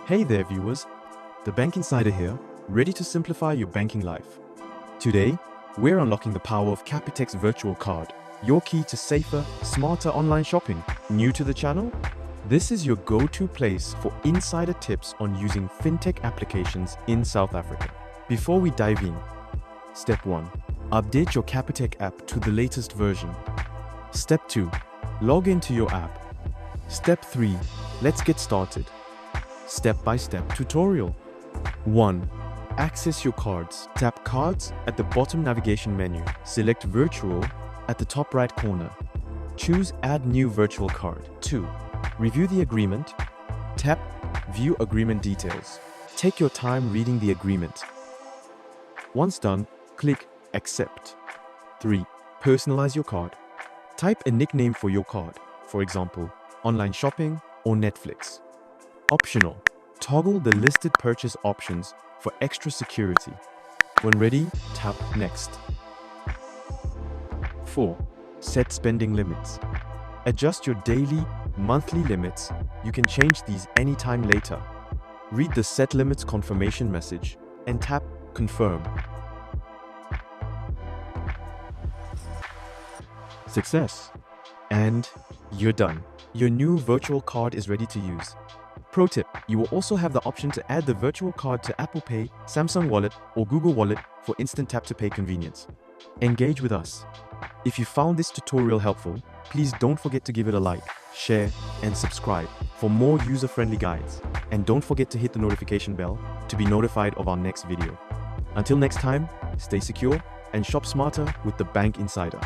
Hey there viewers, the Bank Insider here, ready to simplify your banking life. Today, we're unlocking the power of Capitec's Virtual Card, your key to safer, smarter online shopping. New to the channel? This is your go-to place for insider tips on using fintech applications in South Africa. Before we dive in, Step 1. Update your Capitec app to the latest version. Step 2. Log into your app. Step 3. Let's get started. Step-by-step tutorial. 1. Access your cards. Tap Cards at the bottom navigation menu. Select Virtual at the top right corner. Choose Add New Virtual Card. 2. Review the agreement. Tap View Agreement Details. Take your time reading the agreement. Once done, click Accept. 3. Personalize your card. Type a nickname for your card, for example, online shopping or Netflix. Optional, toggle the listed purchase options for extra security. When ready, tap Next. 4. Set spending limits. Adjust your daily, monthly limits. You can change these anytime later. Read the Set Limits confirmation message and tap Confirm. Success! And you're done. Your new virtual card is ready to use. Pro tip, you will also have the option to add the virtual card to Apple Pay, Samsung Wallet, or Google Wallet for instant tap-to-pay convenience. Engage with us. If you found this tutorial helpful, please don't forget to give it a like, share, and subscribe for more user-friendly guides. And don't forget to hit the notification bell to be notified of our next video. Until next time, stay secure and shop smarter with the Bank Insider.